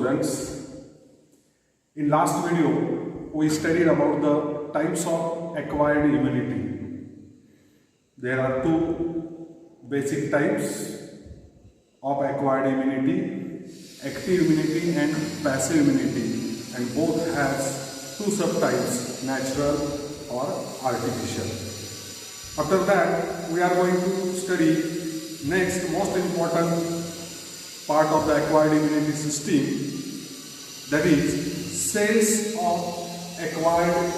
students. In last video, we studied about the types of acquired immunity. There are two basic types of acquired immunity, active immunity and passive immunity, and both has two subtypes, natural or artificial. After that, we are going to study next most important part of the acquired immunity system, that is cells of acquired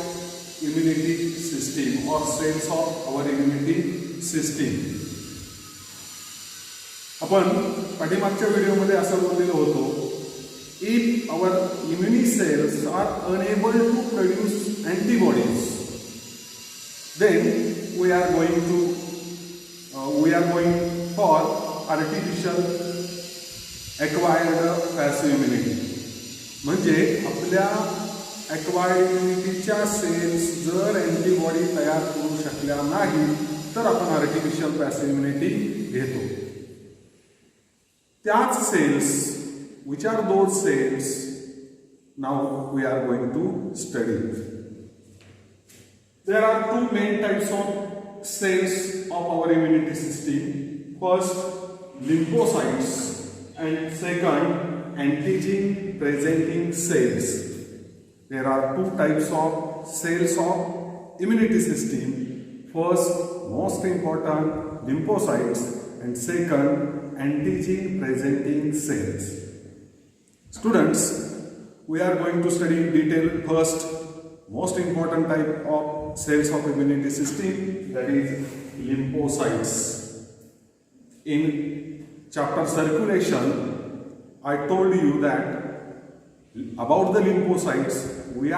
immunity system or cells of our immunity system. आपण पाठीमागच्या व्हिडिओमध्ये असं बोललेलो होतो, if our immune cells are unable to produce antibodies, then we are going for artificial acquired passive immunity. म्हणजे आपल्या acquired immunityच्या cells जर antibody तयार करू शकल्या नाही तर आपण आर्टिफिशियल पॅसिव्ह इम्युनिटी घेतो. त्याच cells, which are those cells, now we are going to study. There are two main types of cells of our immunity system. First, lymphocytes, and second, antigen presenting cells. There are two types of cells of immunity system. First, most important, lymphocytes, and second, antigen presenting cells. Students, we are going to study in detail first most important type of cells of immunity system, that is lymphocytes. In chapter circulation, I told you that about the lymphocytes we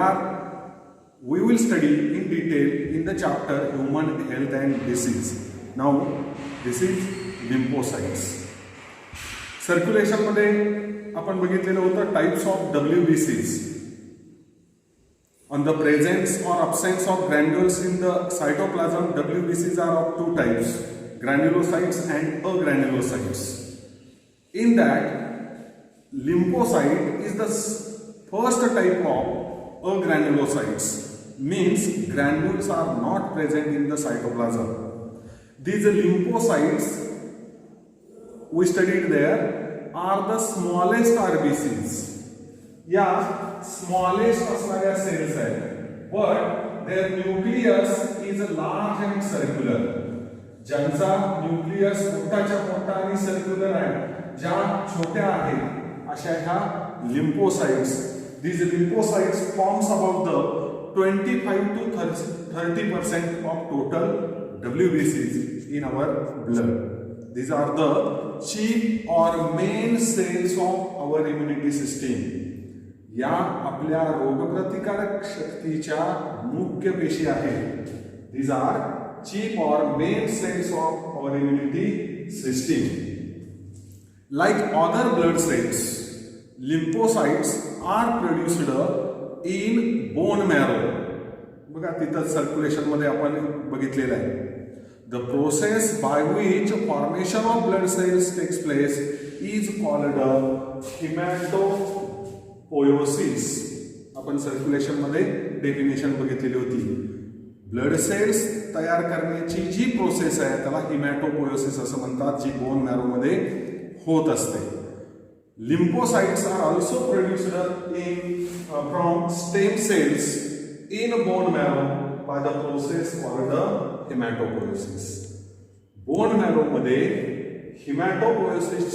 will study in detail in the chapter human health and disease. Now this is lymphocytes. Circulation मध्ये आपण बघितलेलं होतं types of WBCs. On the presence or absence of granules in the cytoplasm, WBCs are of two types, granulocytes and agranulocytes. In that, lymphocyte is the first type of agranulocytes, means granules are not present in the cytoplasm. These lymphocytes we studied there are the smallest RBCs. Yeah, smallest असणाऱ्या cells आहेत, but their nucleus is large and circular. ज्यांचा nucleus मोठाच्या मोठा आणि circular आहे, ज्या छोट्या आहेत अशा ह्या lymphocytes. These lymphocytes forms about the 25 to 30% of total WBCs in our blood. These are the chief or main cells of our immunity system. या आपल्या रोगप्रतिकारक शक्तीच्या मुख्य पेशी आहेत. These are chief or main cells of our immunity system. Like other blood cells, lymphocytes are produced in bone marrow. बघा तिथं circulation मध्ये आपण बघितलेलं आहे. The process by which formation of blood cells takes place is called hematopoiesis. आपण circulation मध्ये definition बघितलेली होती. ब्लड सेल्स तयार करण्याची जी प्रोसेस आहे त्याला हिमॅटोपोयोसिस असं म्हणतात, जी बोन मॅरो मध्ये होत असते. Lymphocytes are also produced in from stem cells in bone marrow by the process called hematopoiesis. Bone marrow मध्ये हिमॅटोपोयोसिस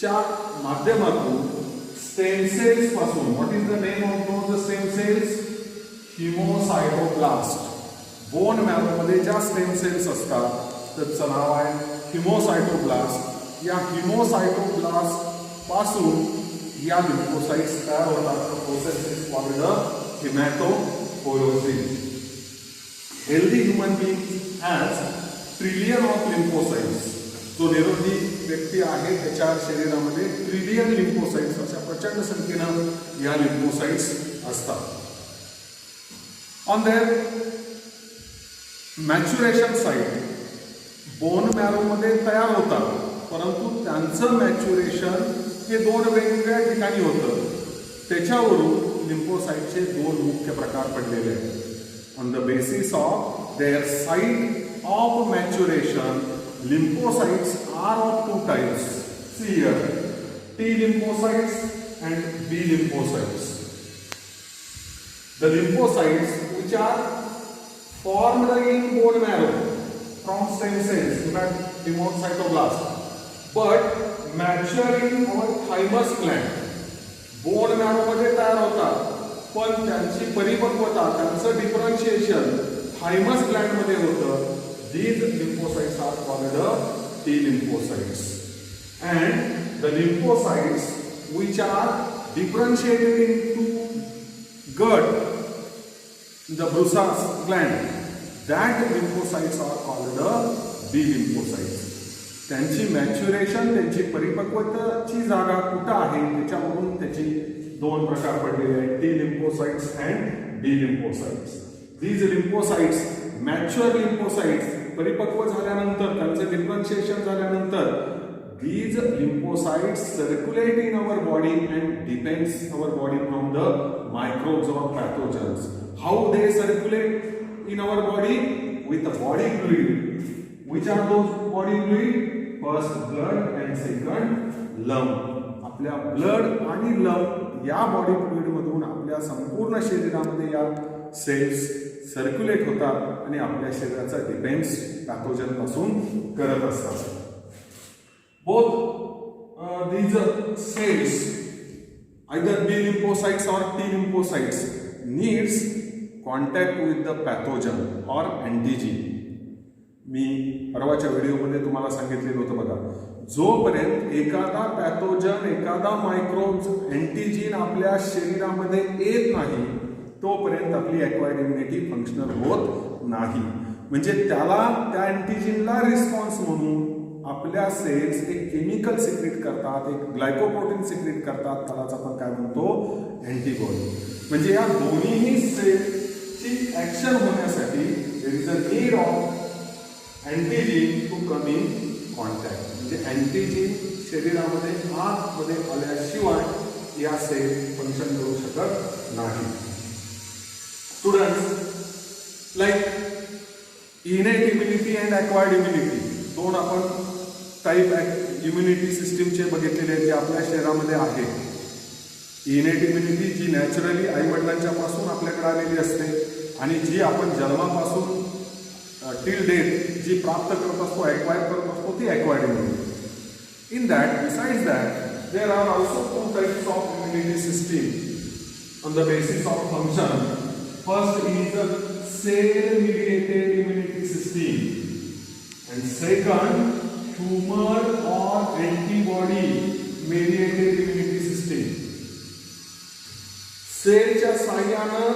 च्या माध्यमातून स्टेम सेल्स पासून, what is the name of those stem cells? Hemocytoblast. Bone marrow मध्ये ज्या stem cells असतात त्याचं नाव आहे हिमोसाइटोब्लास्ट. या हिमोसाइटोब्लास्ट पासून या लिम्फोसाइट्स तयार होतात. Process is called hematopoiesis. Healthy human being has trillion of lymphocytes. जो निरोगी व्यक्ती आहे त्याच्या शरीरामध्ये ट्रिलियन लिम्फोसाइट्स अशा प्रचंड संख्येनं या लिम्फोसाइट्स असतात. On their maturation site bone marrow मध्ये तयार होतात, परंतु त्यांचं मॅच्युरेशन हे दोन वेगवेगळ्या ठिकाणी होतं. त्याच्यावरून लिम्फोसाइटचे दोन मुख्य प्रकार पडलेले आहेत. On the basis of their site of maturation, lymphocytes are of two types. See here, T lymphocytes and B lymphocytes. The lymphocytes which are formed in bone marrow from stem cells, lymphocytoblast, but mature in our thymus gland. Bone marrow मध्ये तयार होतात, पण त्यांची परिपक्वता, त्यांचं differentiation thymus Gland मध्ये होतं. These lymphocytes are called T lymphocytes, and the lymphocytes which are differentiated into gut, the Brussels gland, that lymphocytes are called B lymphocytes. त्यांची मॅच्युरेशन, त्यांची परिपक्वतेची जागा कुठं आहे त्याच्यावरून त्याची दोन प्रकार पडलेले आहेत, T lymphocytes and B lymphocytes. These lymphocytes, mature lymphocytes, परिपक्व झाल्यानंतर, त्यांचे डिफरन्शिएशन झाल्यानंतर, these lymphocytes circulate in our body and defends our body from the microbes or pathogens. How they circulate in our body? With the body fluid. Which are those body fluid? First blood and second lung. आपल्या blood आणि lung या body fluid मधून आपल्या संपूर्ण शरीरामध्ये या cells circulate होतात आणि आपल्या शरीराचा डिफेन्स पॅथोजन पासून करत असतात. Both these cells, either B lymphocytes or T lymphocytes, needs contact with the pathogen or antigen. मी परवाच्या व्हिडिओमध्ये तुम्हाला सांगितलेलं होतं बघा, जोपर्यंत एखादा पॅथोजन, एखादा मायक्रोब्स, अँटीजीन आपल्या शरीरामध्ये येत नाही तोपर्यंत आपली ॲक्वायर्ड इम्युनिटी फंक्शनल होत नाही. म्हणजे त्याला, त्या अँटीजीनला रिस्पॉन्स म्हणून आपल्या सेल्स एक केमिकल सिक्रेट करतात, एक ग्लायकोप्रोटीन सिक्रेट करतात, त्यालाच आपण काय म्हणतो, अँटीबॉडी. म्हणजे या दोन्ही सेलची ऍक्शन होण्यासाठी there is a need of antigen to come in contact. म्हणजे अँटीजीन शरीरामध्ये आतमध्ये आल्याशिवाय या सेल फंक्शन करू शकत नाही. Students, like इनेट immunity and acquired immunity, दोन आपण टाईप इम्युनिटी सिस्टीमचे बघितलेले आहेत जे आपल्या शरीरामध्ये आहे. इनेट इम्युनिटी जी नॅचरली आईवडिलांच्या पासून आपल्याकडे आलेली असते आणि जी आपण जन्मापासून टिल डेथ जी प्राप्त करत असतो, ॲक्वायर करत असतो, ती acquired immunity. In that, besides that, there are also two types of immunity system on the basis of function. First is the cell mediated immunity system, and second tumor or antibody mediated immunity system. सेलच्या साह्यानं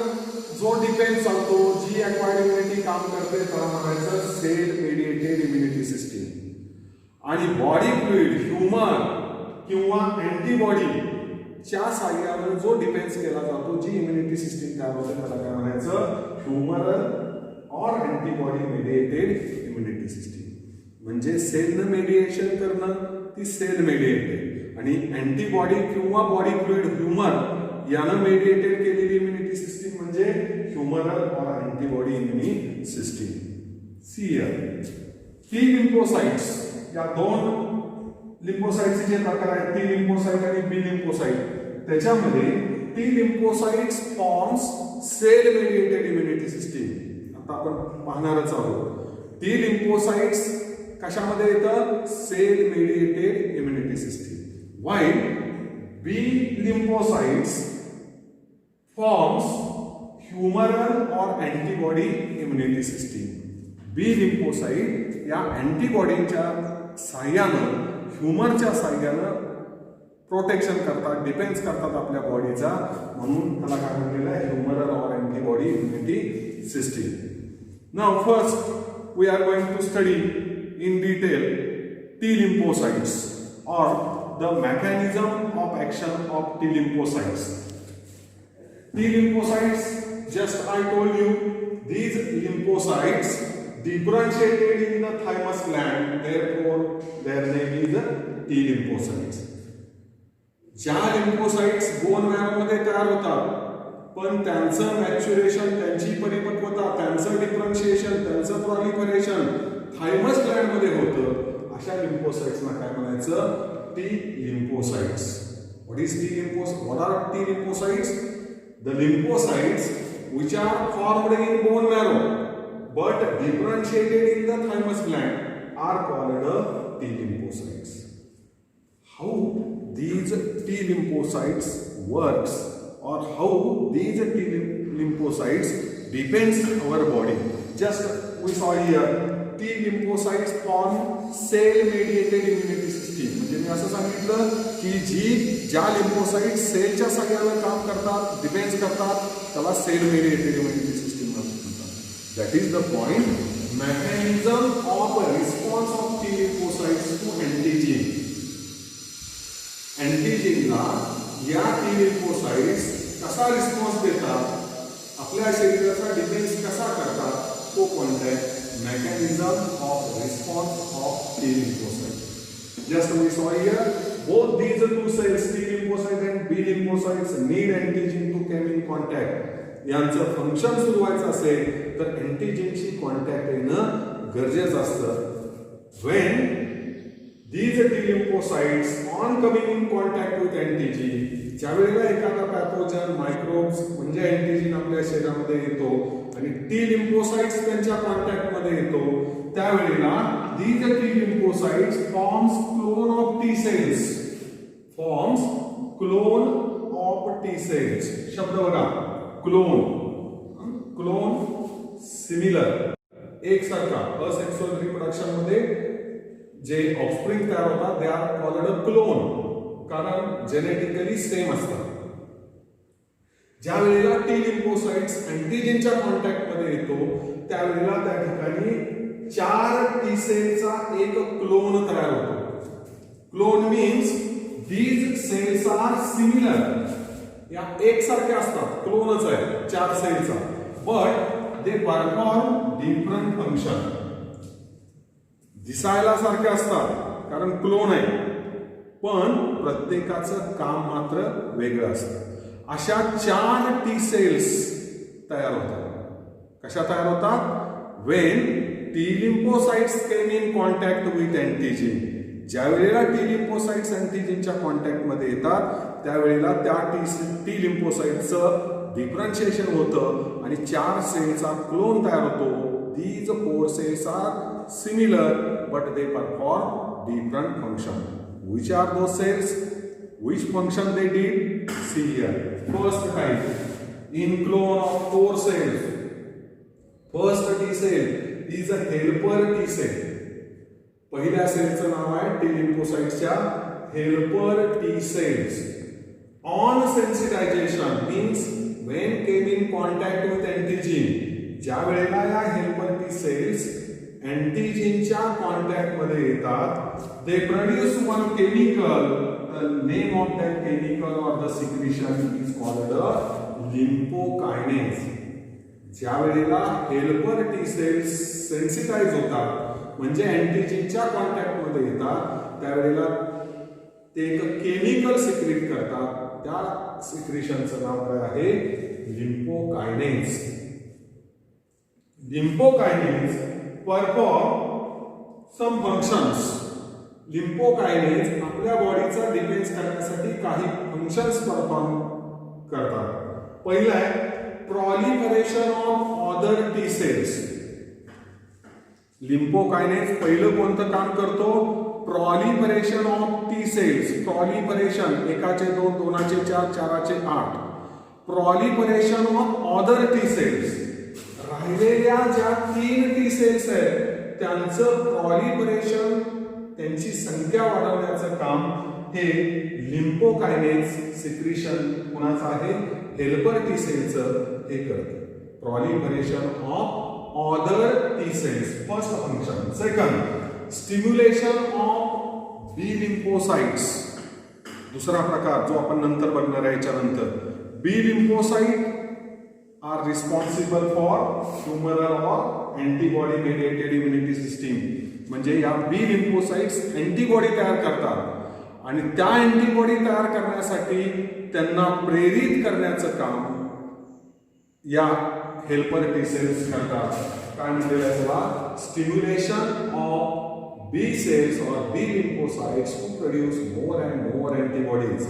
जो defence चालतो, जी acquired immunity काम करते त्याला म्हणायचं sale mediated immunity system. आणि body fluid, humour किंवा अँटीबॉडीच्या साह्यानं जो डिफेन्स केला जातो, जी इम्युनिटी सिस्टीम तयार होते त्याला काय म्हणायचं, ह्युमरल or antibody mediated immunity system. म्हणजे सेलनं मेडिएशन करणं ती सेल मेडिएटेड, आणि अँटीबॉडी किंवा बॉडी फ्लुइड, ह्युमर यानं मेडिएटेड केलेली इम्युनिटी सिस्टीम म्हणजे humoral or antibody immunity system. See here, T lymphocytes, या दोन लिम्फोसाइट्सचे जे प्रकार आहेत, टी लिम्फोसाइट आणि बी लिम्फोसाइट, त्याच्यामध्ये T lymphocytes forms cell mediated immunity system. आता आपण पाहणारच आहोत. टी लिम्फोसाइट्स कशामध्ये येतं, cell mediated immunity system. While B lymphocytes forms humoral or antibody immunity system. B lymphocyte या अँटीबॉडीच्या साह्यानं, ह्युमरच्या साह्यानं प्रोटेक्शन करतात, डिफेन्स करतात आपल्या बॉडीचा, म्हणून त्याला काय म्हटलेलं आहे, humoral or antibody immunity system. Now first we are going to study in detail T lymphocytes or the mechanism of action of T lymphocytes. T lymphocytes, just I told you, these lymphocytes differentiated in the thymus gland, therefore their name is T lymphocytes. ज्या lymphocytes bone मॅरोमध्ये तयार होतात पण त्यांचं maturation, त्यांची परिपक्वता, त्यांचं differentiation, त्यांचं proliferation thymus Gland मध्ये होतं, अशा लिम्फोसाइट्सना काय म्हणायचं? T lymphocytes. What is T lymphocytes? What are T lymphocytes? The lymphocytes which are formed in bone marrow but differentiated in the thymus gland are called T lymphocytes. How these T lymphocytes works or how these T lymphocytes depends our body. Just we saw here T lymphocytes form cell mediated immunity system. म्हणजे मी असं सांगितलं की ज्या lymphocyte सेलच्या सगळ्याला काम करतात, defence करतात, त्याला सेल मेडिएटेड इम्युनिटी सिस्टम म्हणतात. That is the point. Mechanism of response of T lymphocytes to antigen. अँटीजेनला या टी लिम्फोसाइट्स कसा रिस्पॉन्स देतात, आपल्या शरीराचा डिफेन्स कसा करतात, तो पॉइंट आहे mechanism of response of T lymphocyte. Just we saw here, both these two cells, T lymphocyte and B lymphocytes, need antigen to come in contact. यांचं फंक्शन सुरू व्हायचं असेल तर अँटीजेनशी कॉन्टॅक्ट येणं गरजेचं असतं. When these T lymphocytes on coming in contact with antigen, ज्या वेळेला एखादा पॅथोजन, मायक्रोब्स म्हणजे अँटीजेन आपल्या शरीरामध्ये येतो आणि टी लिम्फोसाइट्स त्यांच्या कॉन्टॅक्ट मध्ये येतो, त्यावेळेला these T lymphocytes forms clone of T cells. Forms clone of T cells. शब्द बघा, क्लोन. क्लोन सिमिलर, एकसारखा. असेक्सुअल रिप्रोडक्शन मध्ये जे ऑफस्प्रिंग तयार होतात दे आर कॉल्ड क्लोन, कारण जेनेटिकली सेम असतात. ज्या वेळेला टी लिम्फोसाइट्स अँटीजेनच्या कॉन्टॅक्ट मध्ये येतो त्यावेळेला त्या ठिकाणी 4 टी सेलचा एक क्लोन तयार होतो. Clone means these cells are similar. या एकसारखे असतात, क्लोनच आहे 4 सेलचा, but they perform different function. दिसायला सारखे असतात कारण क्लोन आहे, पण प्रत्येकाचं काम मात्र वेगळं असतं. अशा 4 टी सेल्स तयार होतात. कशा तयार होतात? when T lymphocytes came in contact with antigen. ज्या वेळेला टी लिम्फोसाइट्स अँटीजेनच्या कॉन्टॅक्ट मध्ये येतात त्यावेळेला त्या टी लिम्फोसाइटचं डिफरन्शिएशन होतं आणि 4 सेलचा क्लोन तयार होतो. these 4 cells are similar but they perform different function. Which are those cells? Which function they did? See here. First type, in clone of 4 cells. First T cell is a helper T cell. पहिल्या सेलचं नाव आहे T लिम्फोसाइट्सच्या helper T cells. On sensitization means when came in contact with antigen. ज्या वेळेला या helper T cells अँटीजेनच्या contact मध्ये येतात, they produce one chemical. The name of that chemical or the secretion is called lymphokinase. ज्या वेळेला helper T cells sensitise होतात म्हणजे अँटीजेनच्या कॉन्टॅक्ट मध्ये येतात त्यावेळेला ते एक केमिकल सिक्रेट करतात. त्या सिक्रेशनचं नाव काय आहे? लिम्फोकायनेज. लिम्फोकायनेज परफॉर्म सम फंक्शन्स. लिम्फोकायनेज आपल्या बॉडीचा डिफेन्स करण्यासाठी काही फंक्शन्स परफॉर्म करतात. पहिलं आहे proliferation of other T cells. लिम्फोकायनेज पहिलं कोणतं काम करतो? proliferation of T cells. proliferation एकाचे 2, 2चे 4, 4चे 8. proliferation of other T cells. राहिलेल्या ज्या 3 T cells आहेत त्यांचं proliferation, त्यांची संख्या वाढवण्याचं काम हे लिम्फोकायनेज सिक्रेशन कुणाचं आहे? हेल्पर टी सेलचं हे करतं. proliferation of other T cells. First function. Second, stimulation of B lymphocytes. दुसरा प्रकार जो आपण नंतर बघणार आहे याच्यानंतर. B lymphocyte are responsible for humoral or antibody mediated immunity system. म्हणजे या B lymphocytes अँटीबॉडी तयार करतात आणि त्या अँटीबॉडी तयार करण्यासाठी त्यांना प्रेरित करण्याचं काम या हेल्पर टी सेल्स करतात. काय म्हणलेलं आहे त्याला? स्टिम्युलेशन ऑफ बी सेल्स और B lymphocytes to produce more and more antibodies.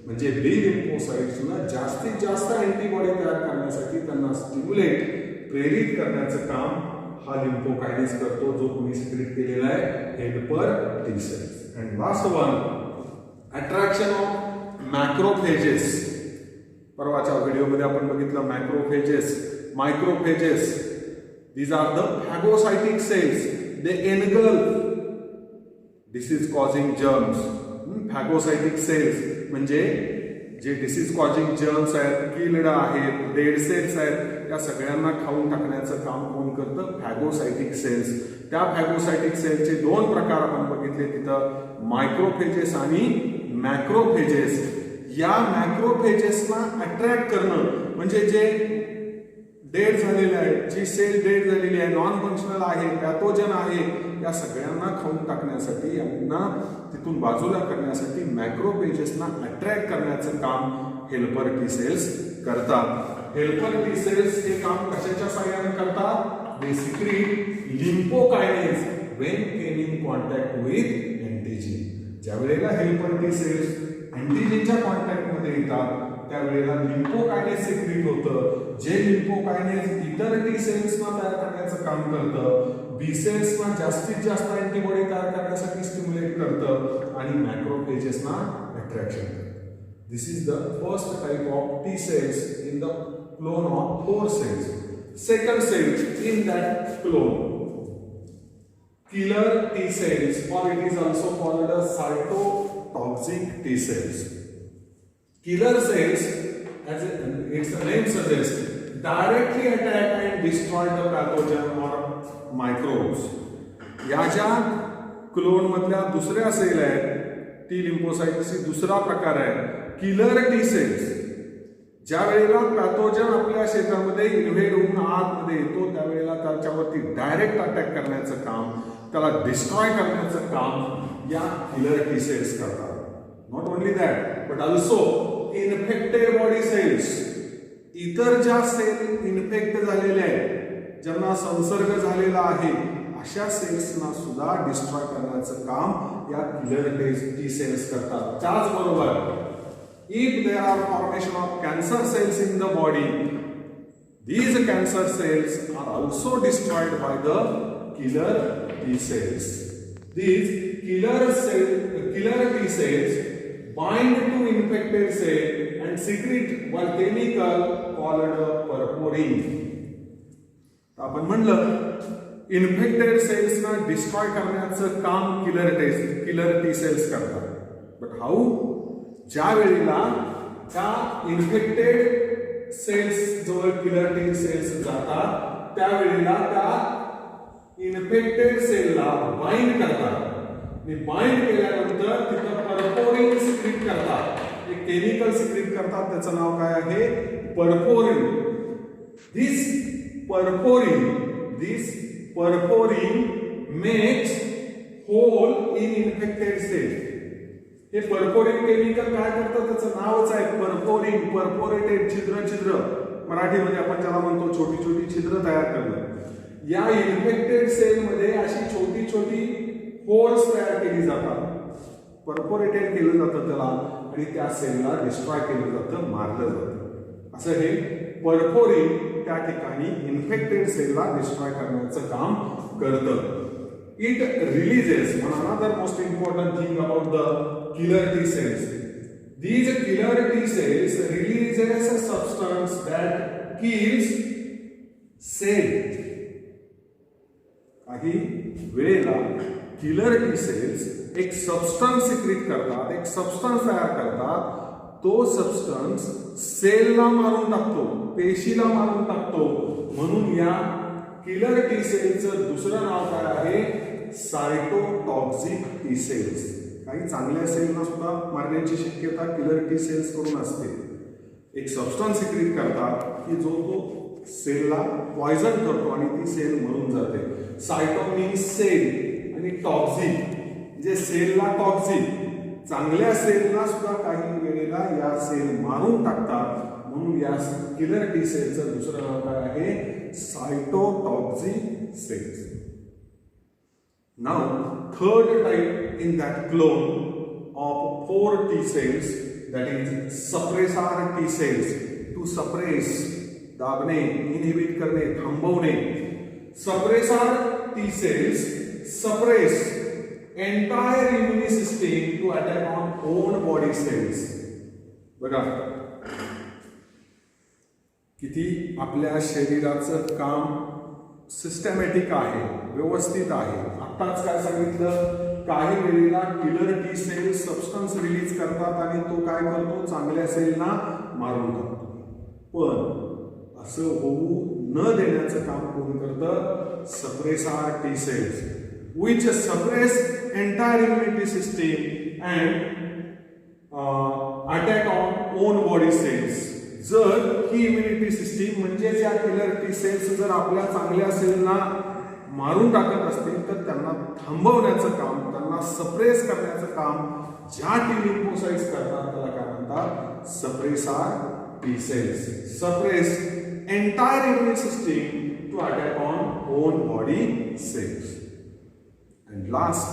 म्हणजे बी लिम्फोसाइट्सना जास्तीत जास्त अँटीबॉडी तयार करण्यासाठी त्यांना स्टिम्युलेट प्रेरित करण्याचं काम हा लिम्फोकायनेस करतो, जो तुम्ही सिक्रेट केलेला आहे helper T cells. And last one, attraction of macrophages. परवाच्या व्हिडिओमध्ये आपण बघितलं macrophages, microphages. These are the phagocytic cells. They engulf disease causing germs. Phagocytic cells म्हणजे जे डिसीज कॉजिंग जर्म्स आहेत, किल्ड आहेत, डेड सेल्स आहेत, या सगळ्यांना खाऊन टाकण्याचं काम कोण करतं? Phagocytic cells. त्या फॅगोसाइटिक सेलचे दोन प्रकार आपण बघितले तिथं, मायक्रोफेजेस आणि मॅक्रोफेजेस. या मॅक्रोफेजेसना अट्रॅक्ट करणं म्हणजे जे डेड झालेले आहेत, जी सेल डेड झालेली आहे, नॉन फंक्शनल आहे, पॅथोजन आहे, या सगळ्यांना खाऊन टाकण्यासाठी, यांना तिथून बाजूला करण्यासाठी मॅक्रोफेजेसना अट्रॅक्ट करण्याचं काम हेल्पर टी सेल्स करतात. हेल्पर टी सेल्स हे काम कशाच्या सहाय्याने करतात? Basically lymphokines when came in contact with antigen. ज्या वेळेला हेल्पर टी सेल्स अँटीजनच्या कॉन्टॅक्ट मध्ये येतात त्यावेळेला लिम्फोकायनेस सिक्रीट होतं, जे लिम्फोकायनेस इतर टी सेल्सना तयार करण्याचं काम करतं, बी सेल्सना जास्तीत जास्त अँटीबॉडी तयार करण्यासाठी स्टिम्युलेट करतं आणि मॅक्रोफेजेसना अट्रॅक्शन करतं. This is the first type of T cells in the clone of 4 cells. Second cell in that clone, killer T cells, or it is also called as cytotoxic T cells. Killer cells, as its name suggests, directly attack and destroy the pathogen or microbes. या ज्या clone मधल्या दुसऱ्या sale आहेत, T लिम्फोसाइट्सची दुसरा प्रकार आहे killer T cells. ज्या वेळेला पॅथोजन आपल्या शरीरामध्ये इन्व्हेड होऊन आतमध्ये येतो त्यावेळेला त्याच्यावरती डायरेक्ट अटॅक करण्याचं काम, त्याला डिस्ट्रॉय करण्याचं काम या किलर टी सेल्स करतात. Not only that but also infected body cells. इतर ज्या सेल इन्फेक्ट झालेल्या आहेत, ज्यांना संसर्ग झालेला आहे, अशा सेल्सना सुद्धा डिस्ट्रॉय करण्याचं काम या किलर टी सेल्स करतात. त्याचबरोबर if there are formation of cancer cells in the body, these cancer cells are also destroyed by the killer T cells. These killer T cells bind to infected cell and secrete one chemical called perforin. आपण म्हणलं infected सेल्सना destroy करण्याचं काम killer T cells करतात. But how? ज्या वेळेला त्या infected cells जवळ killer T cells जातात त्यावेळेला त्या इन्फेक्टेड सेलला बाइंड करतात. बाइंड केल्यानंतर तिथं परफोरिन सिक्रीट करतात, एक केमिकल सिक्रीट करतात, त्याचं नाव काय आहे? Perforin. This perforin makes hole in infected cell. हे परफोरिन केमिकल काय करतं? त्याचं नावच आहे परफोरिन. परफोरेटेड, छिद्र. मराठीमध्ये आपण ज्याला म्हणतो छोटी छोटी छिद्र तयार करणं. या इन्फेक्टेड सेल मध्ये अशी छोटी छोटी होल्स तयार केली जातात, परफोरेटेड केलं जातं त्याला, आणि त्या सेलला डिस्ट्रॉय केलं जातं, मारलं जातं. असं हे परफोरिन त्या ठिकाणी इन्फेक्टेड सेलला डिस्ट्रॉय करण्याचं काम करतं. It releases another most important thing about the killer T cells. These killer T cells releases a substance that kills cell. काही वेळेला किलर टी सेल्स एक सबस्टन्स सिक्रीट करतात, एक सबस्टन्स तयार करतात. तो सबस्टन्स सेलला मारून टाकतो, पेशीला मारून टाकतो. म्हणून या किलर टी सेलचं दुसरं नाव काय आहे? सायटोटॉक्सिक टी सेल्स. काही चांगल्या सेलना सुद्धा मारण्याची शक्यता किलर टी सेल्स कडून असते. एक सबस्टन्स सिक्रीट करतात की जो तो सेलला पॉइझन करतो आणि ती सेल मरून जाते. सायटो मीन्स सेल आणि टॉक्सिक म्हणजे सेलला टॉक्सिक. चांगल्या सेलला सुद्धा काही वेळेला या सेल मारून टाकतात. म्हणून या किलर टी सेलचं दुसरं नाव काय आहे? Cytotoxic cells. Now third type in that clone of 4 T cells, that is suppressor T cells. To suppress, दाबणे, इनहिबिट करणे, थांबवणे. Suppressor T cells suppress entire immune system to attack on own body cells. बघा किती आपल्या शरीराचं काम systematic आहे, व्यवस्थित आहे. आताच काय सांगितलं, काही वेळेला killer T cell substance release करतात आणि तो काय करतो, चांगल्या सेलना मारून टाकतो. पण असं होऊ न देण्याचं काम कोण करतं? Suppressor T cells which suppress entire immunity system and attack on own body cells. जर ही इम्युनिटी सिस्टीम म्हणजे या किलर टी सेल्स जर आपल्या चांगल्या सेलना मारून टाकत असतील तर त्यांना थांबवण्याचं काम, त्यांना सप्रेस करण्याचं काम ज्या टी लिम्फोसाइट्स करतात त्याला काय म्हणतात? Suppressor T cells. Suppress entire immune system to attack on own body cells. And last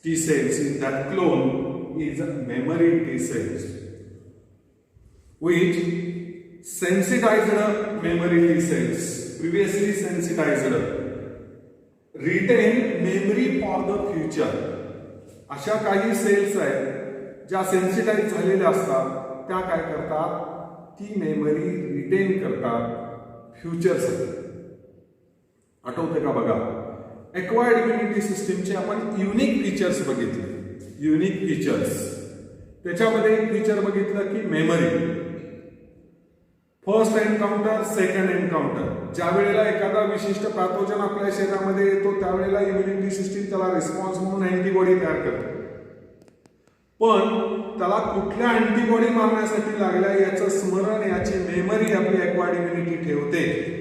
T cells in that clone is memory T cells, which sensitized memory T cells, previously sensitized, retain memory for the future. अशा काही cells आहेत ज्या sensitise झालेल्या असतात, त्या काय करतात? ती मेमरी रिटेन करतात फ्युचरसाठी. आठवते का? बघा, एक्वायर्ड इम्युनिटी सिस्टीमचे आपण युनिक फीचर्स बघितले. युनिक फीचर्स त्याच्यामध्ये एक फीचर बघितलं की memory. First encounter, second encounter. ज्या वेळेला एखादा विशिष्ट पॅथोजन आपल्या शरीरामध्ये येतो त्यावेळेला इम्युनिटी सिस्टीम त्याला रिस्पॉन्स म्हणून अँटीबॉडी तयार करते. पण त्याला कुठल्या अँटीबॉडी मारण्यासाठी लागल्या याचं स्मरण, याची मेमरी आपली एक्वायर्ड इम्युनिटी ठेवते.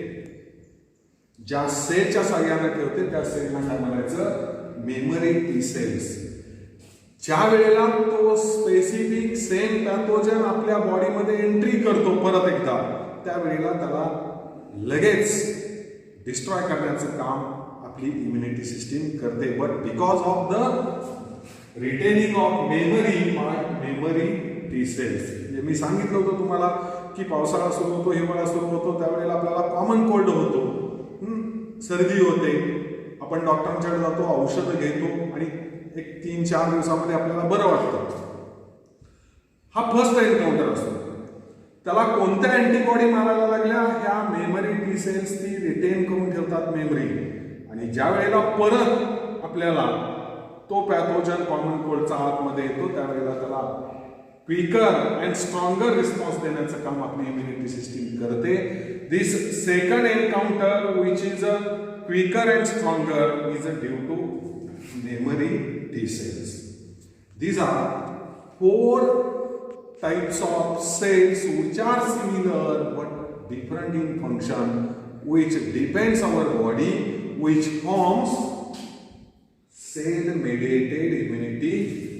ज्या सेलच्या साह्याने ठेवते त्या सेलला काय म्हणायचं? Memory T cells. ज्या वेळेला तो स्पेसिफिक सेम पॅथोजन आपल्या बॉडीमध्ये एंट्री करतो परत एकदा, त्यावेळेला त्याला लगेच डिस्ट्रॉय करण्याचं काम आपली इम्युनिटी सिस्टीम करते. But because of the retaining of memory by memory T cells. म्हणजे मी सांगितलं होतं तुम्हाला की पावसाळा सुरू होतो, हिवाळा सुरू होतो, त्यावेळेला आपल्याला कॉमन कोल्ड होतो, सर्दी होते, आपण डॉक्टरांच्याकडे जातो, औषधं घेतो आणि एक 3-4 दिवसामध्ये आपल्याला बरं वाटतं. हा फर्स्ट एन्काउंटर असतो. त्याला कोणत्या अँटीबॉडी मारायला लागल्या? ह्या मेमरी टी सेल्स ती रिटेन करून ठेवतात मेमरी. आणि ज्या वेळेला परत आपल्याला तो पॅथोजन कॉमन कोल्डचा आतमध्ये येतो त्यावेळेला त्याला क्विकर अँड स्ट्रॉंगर रिस्पॉन्स देण्याचं काम आपली इम्युनिटी सिस्टीम करते. This second encounter which is a quicker and stronger is a due to memory T cells. These are 4 types of cells which are similar but different in function, which depends our body, which forms cell-mediated immunity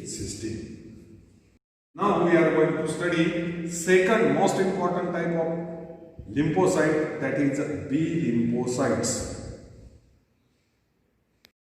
system. Now we are going to study second most important type of lymphocyte, that is B lymphocytes.